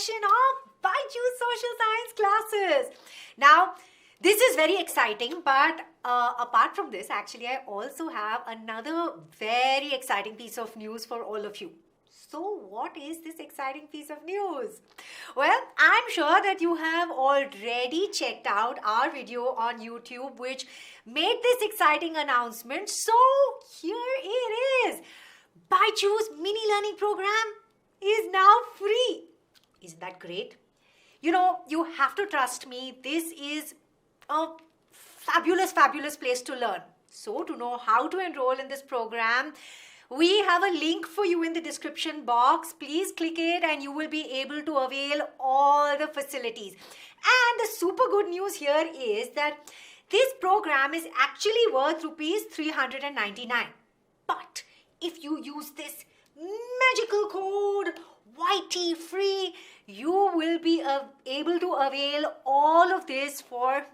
session of Byju's Social Science classes. Now, this is very exciting, but apart from this, actually, I also have another very exciting piece of news for all of you. So, what is this exciting piece of news? Well, I'm sure that you have already checked out our video on YouTube, which made this exciting announcement. So, here it is. Byju's mini learning program is now free. Isn't that great? You know, you have to trust me. This is a fabulous place to learn. So, to know how to enroll in this program, we have a link for you in the description box. Please click it and you will be able to avail all the facilities. And the super good news here is that this program is actually worth rupees 399. But if you use this magical code YT free, you will be able to avail all of this for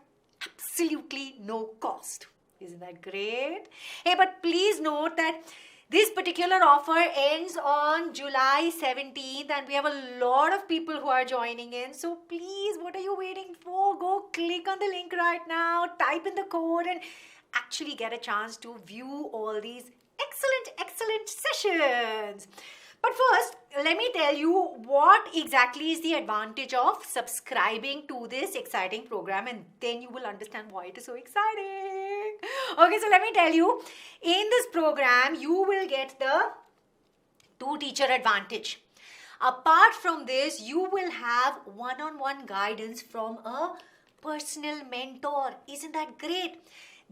absolutely no cost. Isn't that great? Hey, but please note that this particular offer ends on July 17th and we have a lot of people who are joining in. So please, what are you waiting for? Go click on the link right now, type in the code and actually get a chance to view all these excellent sessions. But first, let me tell you what exactly is the advantage of subscribing to this exciting program, and then you will understand why it is so exciting. Okay, so let me tell you, in this program, you will get the two-teacher advantage. Apart from this, you will have one-on-one guidance from a personal mentor. Isn't that great?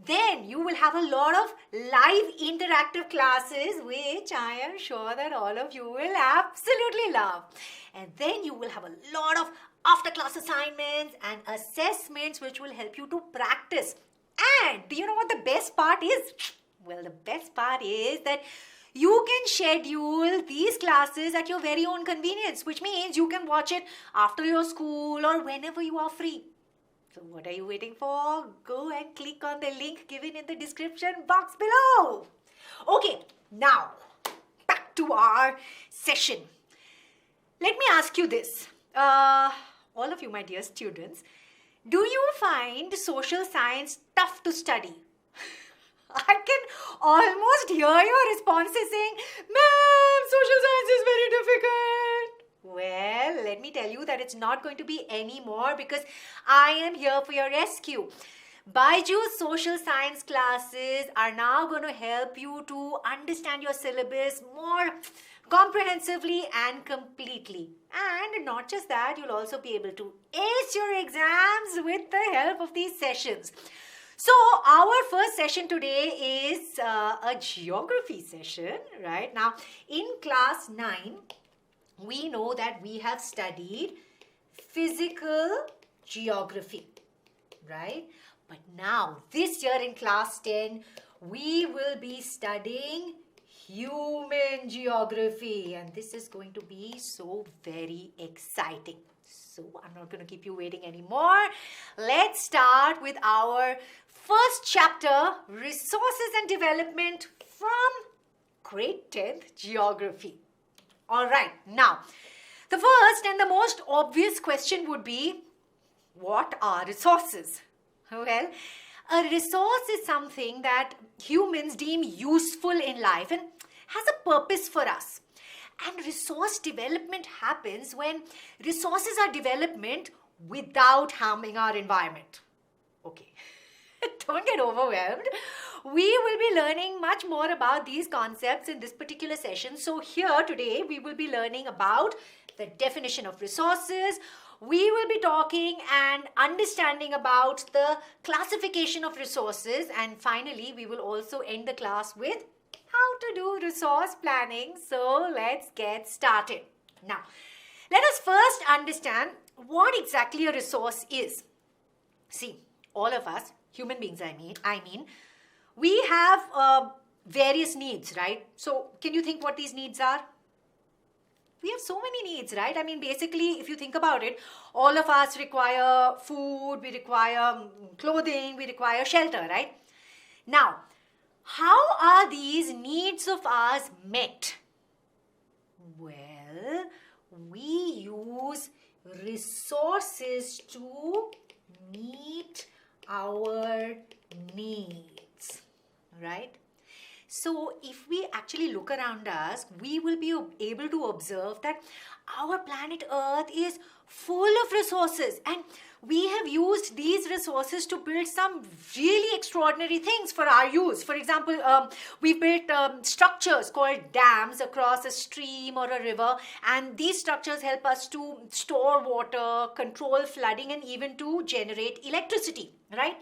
Then you will have a lot of live interactive classes, which I am sure that all of you will absolutely love. And then you will have a lot of after-class assignments and assessments, which will help you to practice. And do you know what the best part is? Well, the best part is that you can schedule these classes at your very own convenience, which means you can watch it after your school or whenever you are free. So what are you waiting for? Go and click on the link given in the description box below. Okay, now back to our session. Let me ask you this. All of you, my dear students, do you find social science tough to study? I can almost hear your responses saying, "Ma'am, social science is very difficult." Well, let me tell you that it's not going to be any more because I am here for your rescue. Byju's social science classes are now going to help you to understand your syllabus more comprehensively and completely. And not just that, you'll also be able to ace your exams with the help of these sessions. So our first session today is a geography session, right? Now, in class 9, we know that we have studied physical geography, right? But now, this year in class 10, we will be studying human geography. And this is going to be so very exciting. So, I'm not going to keep you waiting anymore. Let's start with our first chapter, Resources and Development from grade 10th Geography. All right, now, the first and the most obvious question would be, what are resources? Well, a resource is something that humans deem useful in life and has a purpose for us. And resource development happens when resources are developed without harming our environment. Okay, don't get overwhelmed. We will be learning much more about these concepts in this particular session. So here today, we will be learning about the definition of resources. We will be talking and understanding about the classification of resources. And finally, we will also end the class with how to do resource planning. So let's get started. Now, let us first understand what exactly a resource is. See, all of us, human beings I mean, we have various needs, right? So can you think what these needs are? We have so many needs, right? I mean, basically, if you think about it, all of us require food, we require clothing, we require shelter, right? Now, how are these needs of ours met? Well, we use resources to meet our needs, right? So if we actually look around us, we will be able to observe that our planet Earth is full of resources, and we have used these resources to build some really extraordinary things for our use. For example, we've built structures called dams across a stream or a river, and these structures help us to store water, control flooding, and even to generate electricity, right?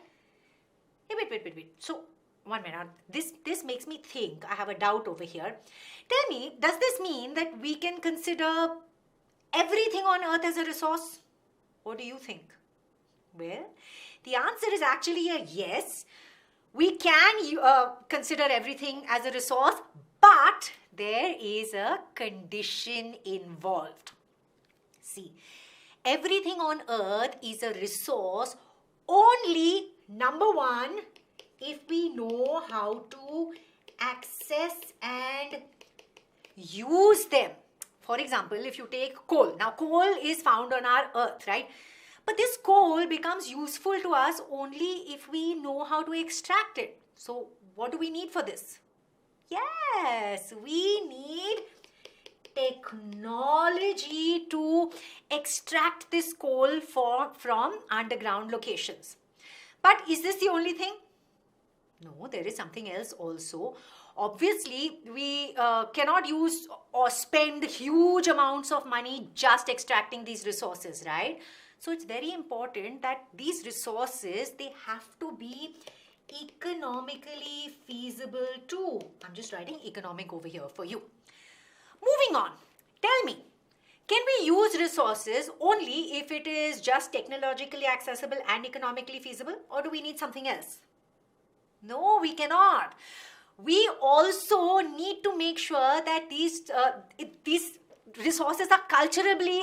Hey, wait. So, 1 minute. This makes me think. I have a doubt over here. Tell me, does this mean that we can consider everything on Earth as a resource? What do you think? Well, the answer is actually a yes. We can consider everything as a resource, but there is a condition involved. See, everything on Earth is a resource only, number one, if we know how to access and use them. For example, if you take coal. Now, coal is found on our Earth, right? But this coal becomes useful to us only if we know how to extract it. So, what do we need for this? Yes, we need technology to extract this coal from underground locations. But is this the only thing? No, there is something else also. Obviously, we cannot use or spend huge amounts of money just extracting these resources, right? So it's very important that these resources, they have to be economically feasible too. I'm just writing economic over here for you. Moving on, tell me, can we use resources only if it is just technologically accessible and economically feasible, or do we need something else? No, we cannot. We also need to make sure that these resources are culturally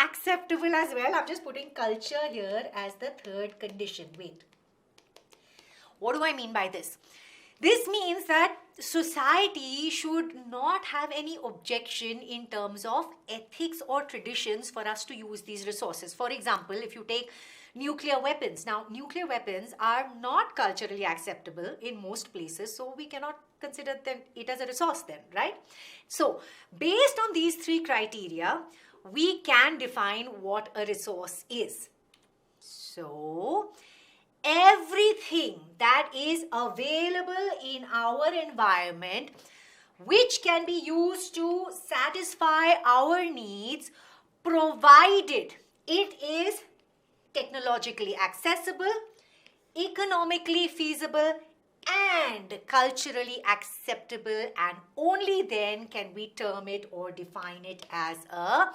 acceptable as well. I'm just putting culture here as the third condition. Wait. What do I mean by this? This means that society should not have any objection in terms of ethics or traditions for us to use these resources. For example, if you take nuclear weapons. Now, nuclear weapons are not culturally acceptable in most places, so we cannot consider it as a resource then, right? So, based on these three criteria, we can define what a resource is. So, everything that is available in our environment which can be used to satisfy our needs, provided it is technologically accessible, economically feasible, and culturally acceptable, and only then can we term it or define it as a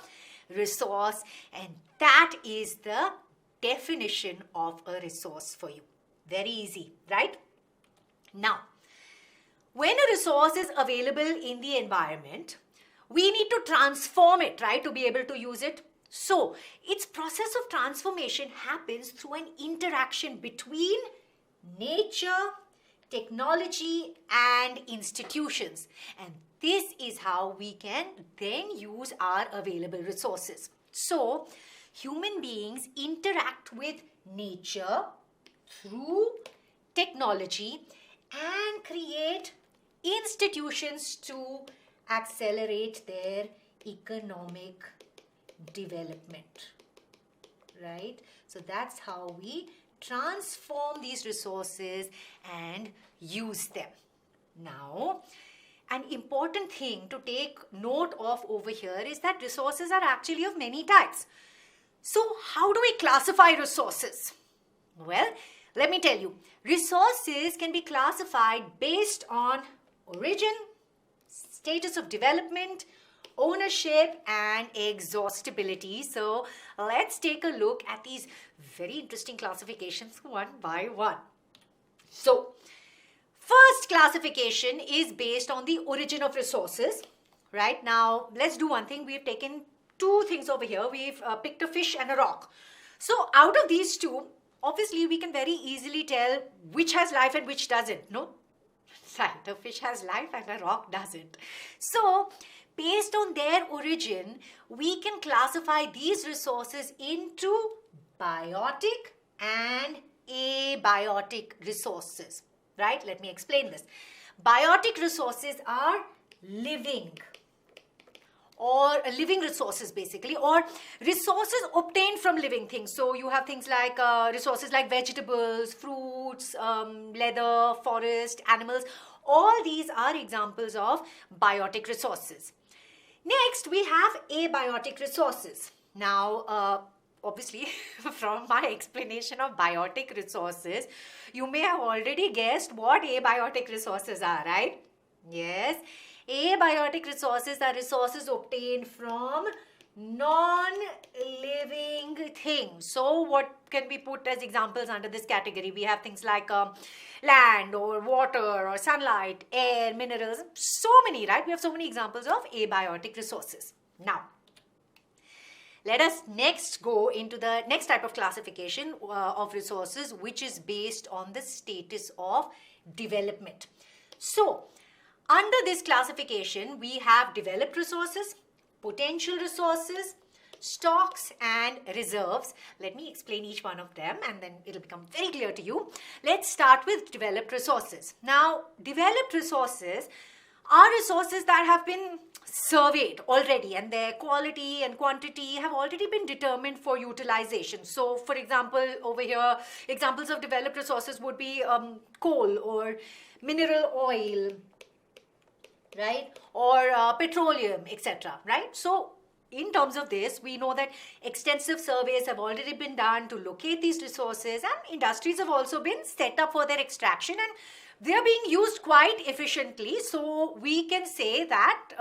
resource, and that is the definition of a resource for you. Very easy, right? Now, when a resource is available in the environment, we need to transform it, right, to be able to use it. So, its process of transformation happens through an interaction between nature, technology, and institutions. And this is how we can then use our available resources. So, human beings interact with nature through technology and create institutions to accelerate their economic development, right? So that's how we transform these resources and use them. Now, an important thing to take note of over here is that resources are actually of many types. So how do we classify resources? Well, let me tell you, resources can be classified based on origin, status of development, ownership, and exhaustibility. So let's take a look at these very interesting classifications one by one. So first classification is based on the origin of resources. Right now, let's do one thing. We've taken two things over here. We've picked a fish and a rock. So out of these two, obviously we can very easily tell which has life and which doesn't, no? Right, a fish has life and a rock doesn't. So based on their origin, we can classify these resources into biotic and abiotic resources, right? Let me explain this. Biotic resources are living or living resources basically, or resources obtained from living things. So you have things like resources like vegetables, fruits, leather, forest, animals. All these are examples of biotic resources. Next, we have abiotic resources. Now, obviously, from my explanation of biotic resources, you may have already guessed what abiotic resources are, right? Yes. Abiotic resources are resources obtained from non-living things. So what can be put as examples under this category? We have things like land or water or sunlight, air, minerals, so many, right? We have so many examples of abiotic resources. Now, let us next go into the next type of classification of resources, which is based on the status of development. So, under this classification, we have developed resources, potential resources, stocks and reserves. Let me explain each one of them and then it'll become very clear to you. Let's start with developed resources. Now, developed resources are resources that have been surveyed already and their quality and quantity have already been determined for utilization. So, for example, over here, examples of developed resources would be coal or mineral oil, right, or petroleum, etc., right? So in terms of this, we know that extensive surveys have already been done to locate these resources, and industries have also been set up for their extraction, and they are being used quite efficiently. So we can say that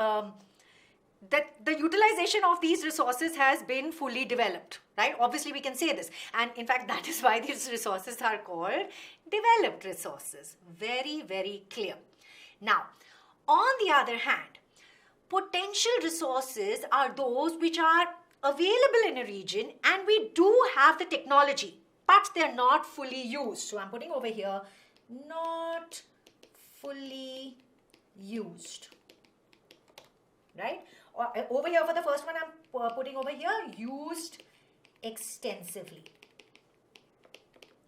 that the utilization of these resources has been fully developed, right? Obviously we can say this, and in fact that is why these resources are called developed resources. Very, very clear. Now, on the other hand, potential resources are those which are available in a region and we do have the technology, but they're not fully used. So I'm putting over here, not fully used, right? Over here for the first one, I'm putting over here, used extensively.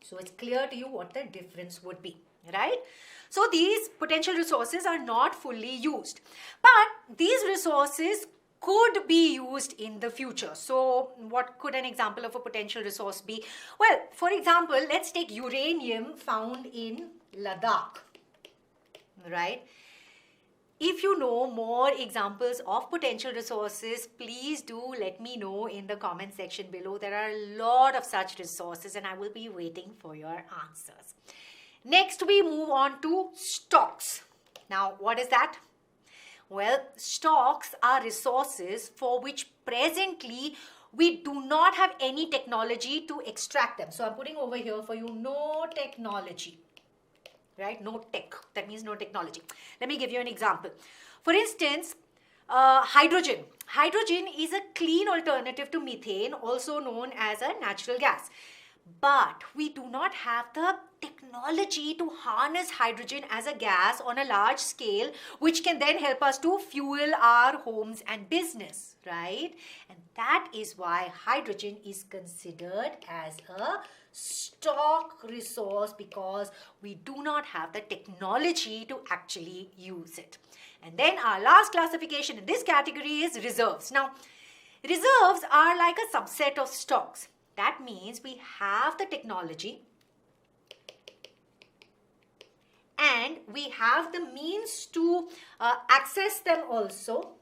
So it's clear to you what the difference would be, right? So these potential resources are not fully used, but these resources could be used in the future. So what could an example of a potential resource be? Well, for example, let's take uranium found in Ladakh, right? If you know more examples of potential resources, please do let me know in the comment section below. There are a lot of such resources and I will be waiting for your answers. Next, we move on to stocks. Now, what is that? Well, stocks are resources for which presently we do not have any technology to extract them. So I'm putting over here for you, no technology, right? No tech. That means no technology. Let me give you an example. For instance, hydrogen. Hydrogen is a clean alternative to methane, also known as a natural gas. But we do not have the technology to harness hydrogen as a gas on a large scale, which can then help us to fuel our homes and business, right? And that is why hydrogen is considered as a stock resource, because we do not have the technology to actually use it. And then our last classification in this category is reserves. Now, reserves are like a subset of stocks. That means we have the technology and we have the means to access them also.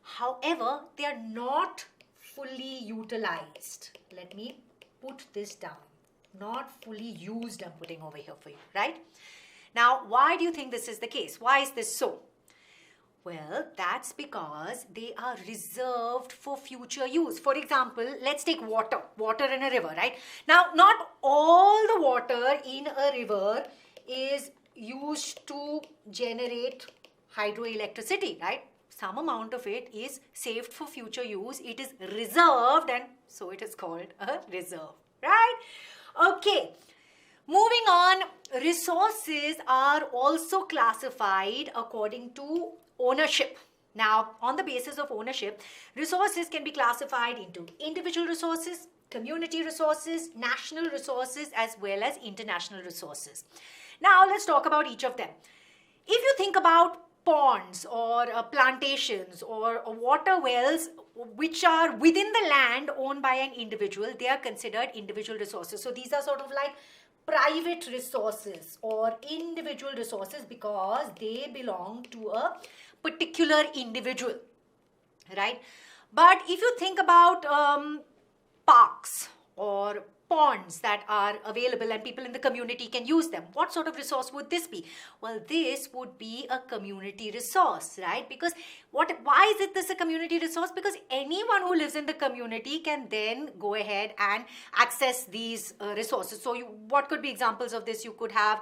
However, they are not fully utilized. Let me put this down. Not fully used, I'm putting over here for you, right? Now, why do you think this is the case? Why is this so? Well, that's because they are reserved for future use. For example, let's take water in a river, right? Now, not all the water in a river is used to generate hydroelectricity, right? Some amount of it is saved for future use. It is reserved and so it is called a reserve, right? Okay. Moving on, resources are also classified according to ownership. Now, on the basis of ownership, resources can be classified into individual resources, community resources, national resources, as well as international resources. Now, let's talk about each of them. If you think about ponds or plantations or water wells which are within the land owned by an individual, they are considered individual resources. So these are sort of like private resources or individual resources because they belong to a particular individual, right? But if you think about parks or ponds that are available and people in the community can use them, what sort of resource would this be? Well, this would be a community resource, right? Because why is this a community resource? Because anyone who lives in the community can then go ahead and access these resources. So what could be examples of this? You could have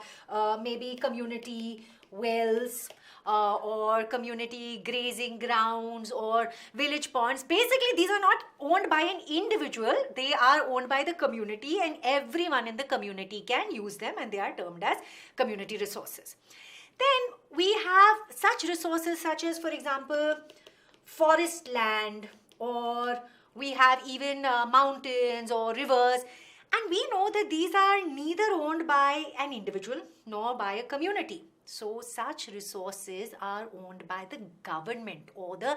maybe community wells, or community grazing grounds or village ponds. Basically, these are not owned by an individual. They are owned by the community and everyone in the community can use them, and they are termed as community resources. Then we have such resources such as, for example, forest land, or we have even mountains or rivers. And we know that these are neither owned by an individual nor by a community. So such resources are owned by the government or the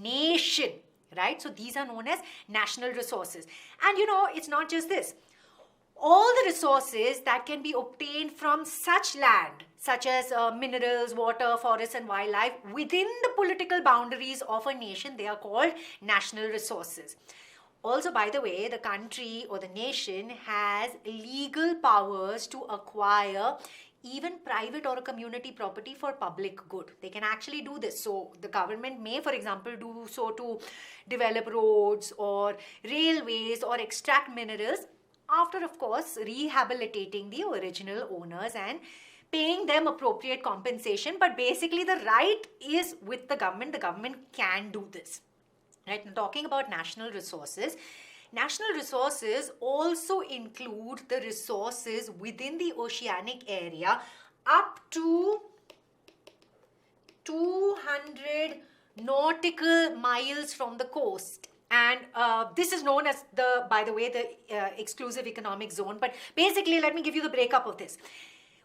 nation, right? So these are known as national resources. And it's not just this. All the resources that can be obtained from such land, such as minerals, water, forests and wildlife, within the political boundaries of a nation, they are called national resources. Also, by the way, the country or the nation has legal powers to acquire even private or a community property for public good. They can actually do this. So the government may, for example, do so to develop roads or railways or extract minerals after, of course, rehabilitating the original owners and paying them appropriate compensation. But basically the right is with the government. The government can do this. Right? Now, talking about national resources also include the resources within the oceanic area up to 200 nautical miles from the coast. And this is known as by the way, the exclusive economic zone. But basically, let me give you the breakup of this.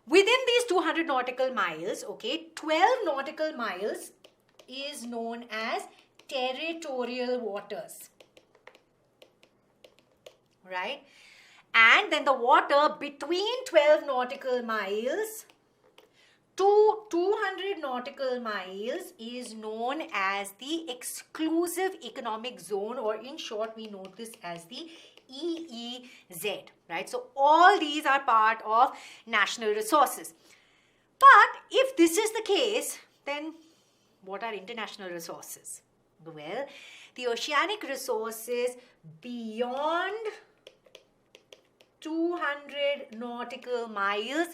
Within these 200 nautical miles, okay, 12 nautical miles is known as territorial waters, right? And then the water between 12 nautical miles to 200 nautical miles is known as the exclusive economic zone, or in short we know this as the EEZ, right? So all these are part of national resources. But if this is the case, then what are international resources? Well, the oceanic resources beyond 200 nautical miles,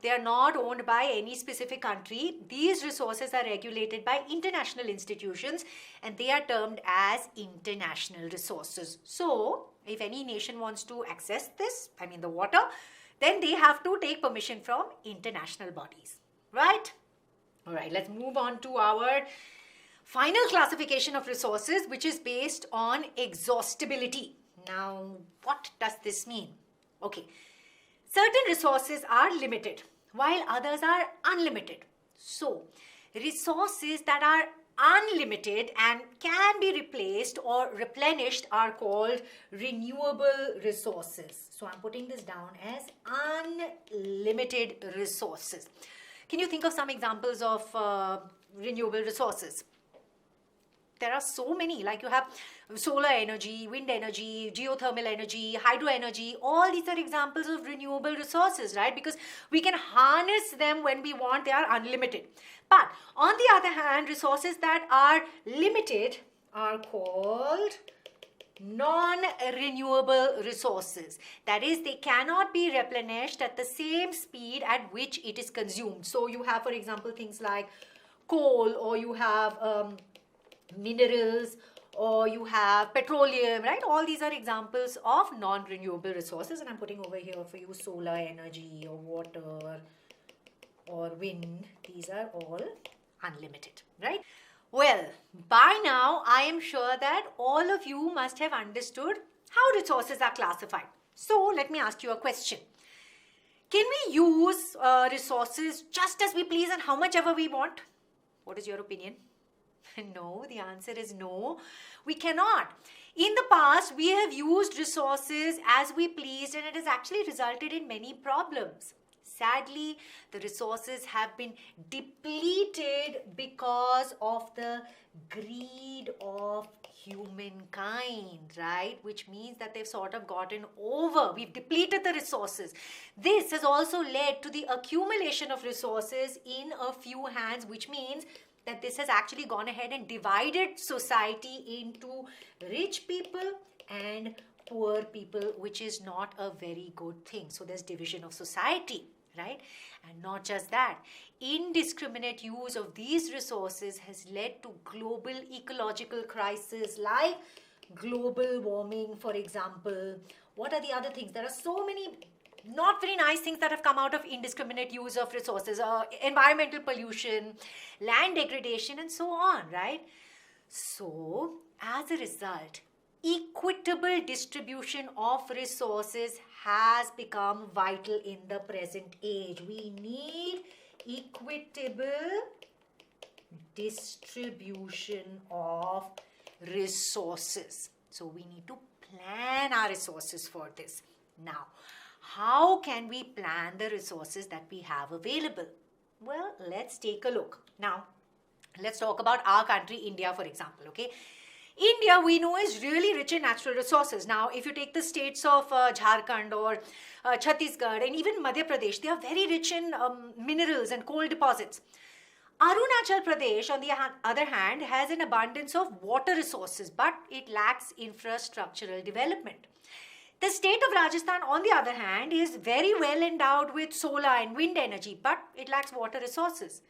they are not owned by any specific country. These resources are regulated by international institutions and they are termed as international resources. So, if any nation wants to access this, the water, then they have to take permission from international bodies, right? All right, let's move on to our final classification of resources, which is based on exhaustibility. Now, what does this mean? Okay, certain resources are limited while others are unlimited. So, resources that are unlimited and can be replaced or replenished are called renewable resources. So, I'm putting this down as unlimited resources. Can you think of some examples of renewable resources? There are so many, like you have solar energy, wind energy, geothermal energy, hydro energy. All these are examples of renewable resources, right? Because we can harness them when we want. They are unlimited. But on the other hand, resources that are limited are called non-renewable resources. That is, they cannot be replenished at the same speed at which it is consumed. So you have, for example, things like coal, or you have minerals, or you have petroleum, right? All these are examples of non-renewable resources, and I'm putting over here for you solar energy or water or wind. These are all unlimited, right? Well, by now I am sure that all of you must have understood how resources are classified. So let me ask you a question. Can we use resources just as we please and how much ever we want? What is your opinion? No, the answer is no. We cannot. In the past, we have used resources as we pleased, and it has actually resulted in many problems. Sadly, the resources have been depleted because of the greed of humankind, right? Which means that they've sort of gotten over. We've depleted the resources. This has also led to the accumulation of resources in a few hands, which means that this has actually gone ahead and divided society into rich people and poor people, which is not a very good thing. So there's division of society, right? And not just that, indiscriminate use of these resources has led to global ecological crises like global warming, for example. What are the other things? There are so many not very nice things that have come out of indiscriminate use of resources, environmental pollution, land degradation, and so on, right? So, as a result, equitable distribution of resources has become vital in the present age. We need equitable distribution of resources. So, we need to plan our resources for this. Now, how can we plan the resources that we have available? Well, let's take a look. Now, let's talk about our country, India, for example, okay? India, we know, is really rich in natural resources. Now, if you take the states of Jharkhand or Chhattisgarh and even Madhya Pradesh, they are very rich in minerals and coal deposits. Arunachal Pradesh, on the other hand, has an abundance of water resources, but it lacks infrastructural development. The state of Rajasthan, on the other hand, is very well endowed with solar and wind energy, but it lacks water resources.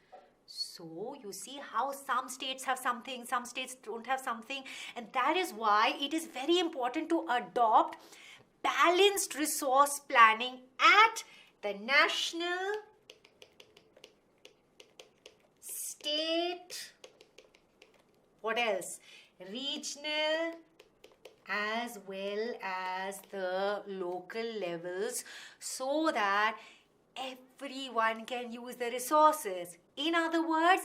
So, you see how some states have something, some states don't have something, and that is why it is very important to adopt balanced resource planning at the national, state, what else? Regional, as well as the local levels, so that everyone can use the resources. In other words,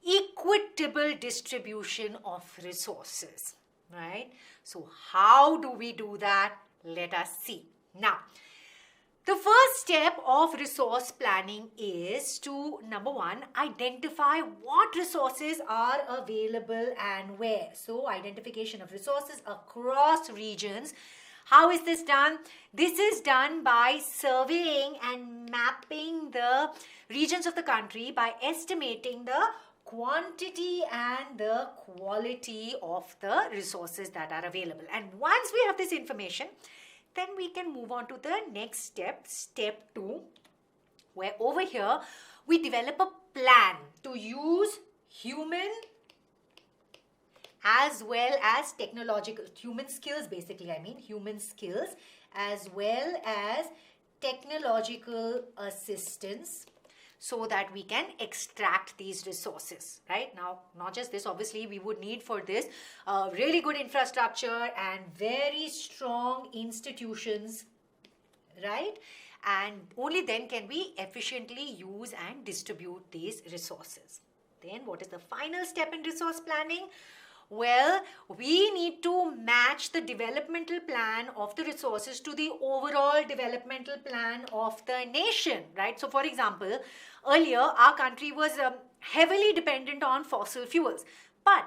equitable distribution of resources, right? So how do we do that? Let us see. Now, the first step of resource planning is to, number one, identify what resources are available and where. So, identification of resources across regions. How is this done? This is done by surveying and mapping the regions of the country by estimating the quantity and the quality of the resources that are available. And once we have this information, then we can move on to the next step, step 2, where over here we develop a plan to use human as well as technological, human skills basically, human skills as well as technological assistance, so that we can extract these resources, right? Now, not just this, obviously, we would need for this really good infrastructure and very strong institutions, right? And only then can we efficiently use and distribute these resources. Then, what is the final step in resource planning? Well, we need to match the developmental plan of the resources to the overall developmental plan of the nation, right? So, for example, earlier our country was heavily dependent on fossil fuels, but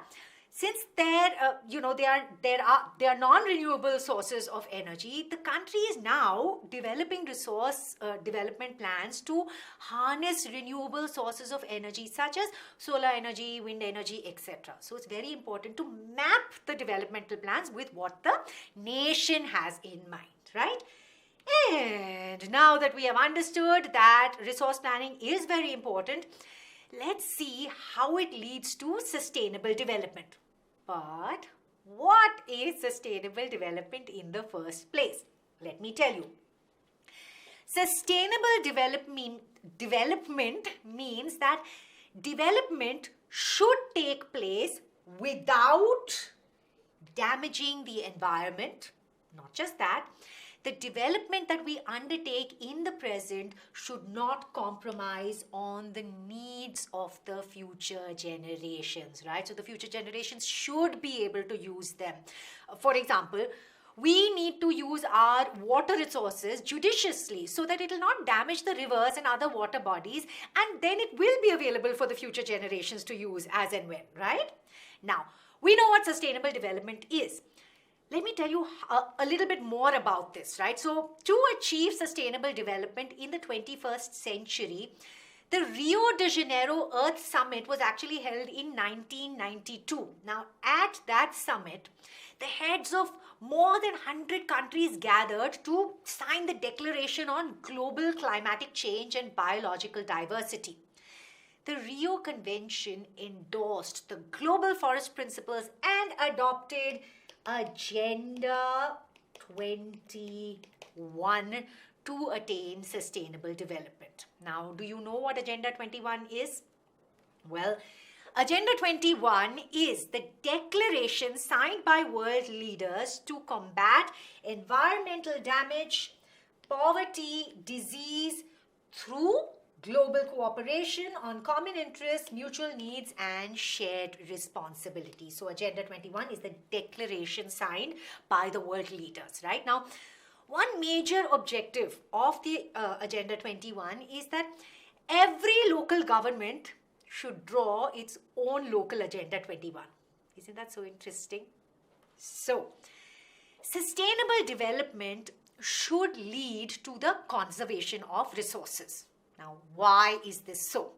since they are non-renewable sources of energy, the country is now developing resource development plans to harness renewable sources of energy such as solar energy, wind energy, etc. So it's very important to map the developmental plans with what the nation has in mind, right? And now that we have understood that resource planning is very important, let's see how it leads to sustainable development. But what is sustainable development in the first place? Let me tell you. Sustainable development means that development should take place without damaging the environment. Not just that, the development that we undertake in the present should not compromise on the needs of the future generations, right? So the future generations should be able to use them. For example, we need to use our water resources judiciously so that it will not damage the rivers and other water bodies, and then it will be available for the future generations to use as and when, right? Now, we know what sustainable development is. Let me tell you a little bit more about this, right? So, to achieve sustainable development in the 21st century, the Rio de Janeiro Earth Summit was actually held in 1992. Now, at that summit, the heads of more than 100 countries gathered to sign the Declaration on Global Climatic Change and Biological Diversity. The Rio Convention endorsed the Global Forest Principles and adopted Agenda 21 to attain sustainable development. Now, do you know what Agenda 21 is? Well, Agenda 21 is the declaration signed by world leaders to combat environmental damage, poverty, disease through global cooperation on common interests, mutual needs, and shared responsibility. So Agenda 21 is the declaration signed by the world leaders, right? Now, one major objective of the Agenda 21 is that every local government should draw its own local Agenda 21. Isn't that so interesting? So, sustainable development should lead to the conservation of resources. Now, why is this so?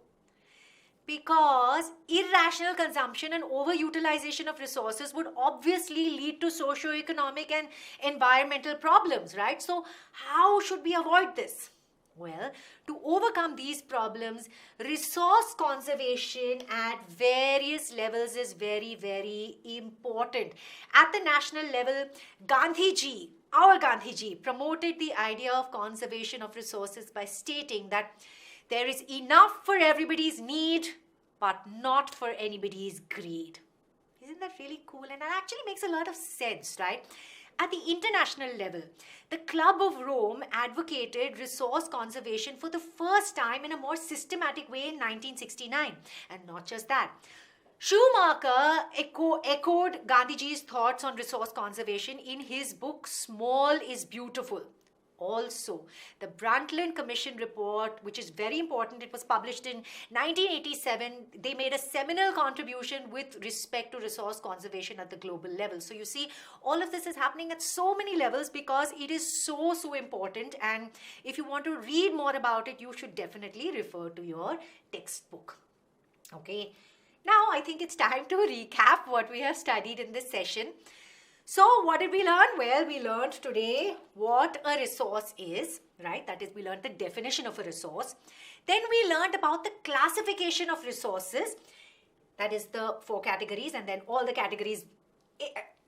Because irrational consumption and overutilization of resources would obviously lead to socio-economic and environmental problems, right? So, how should we avoid this? Well, to overcome these problems, resource conservation at various levels is very, very important. At the national level, Gandhiji, our Gandhiji, promoted the idea of conservation of resources by stating that there is enough for everybody's need, but not for anybody's greed. Isn't that really cool? And that actually makes a lot of sense, right? At the international level, the Club of Rome advocated resource conservation for the first time in a more systematic way in 1969. And not just that. Schumacher echoed Gandhiji's thoughts on resource conservation in his book, Small is Beautiful. Also, the Brundtland Commission report, which is very important, it was published in 1987. They made a seminal contribution with respect to resource conservation at the global level. So you see, all of this is happening at so many levels because it is so important. And if you want to read more about it, you should definitely refer to your textbook. Okay. Now, I think it's time to recap what we have studied in this session. So, what did we learn? Well, we learned today what a resource is, right? That is, we learned the definition of a resource. Then we learned about the classification of resources. That is the 4 categories and then all the categories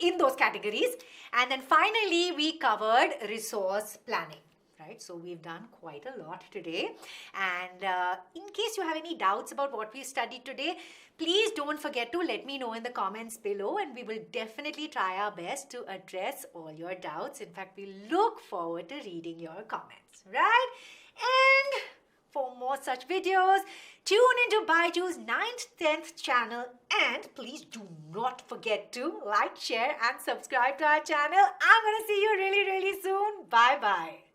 in those categories. And then finally, we covered resource planning. Right? So we've done quite a lot today, and in case you have any doubts about what we studied today, please don't forget to let me know in the comments below, and we will definitely try our best to address all your doubts. In fact, we look forward to reading your comments, right? And for more such videos, tune into Byju's 9th, 10th channel, and please do not forget to like, share and subscribe to our channel. I'm going to see you really soon. Bye-bye.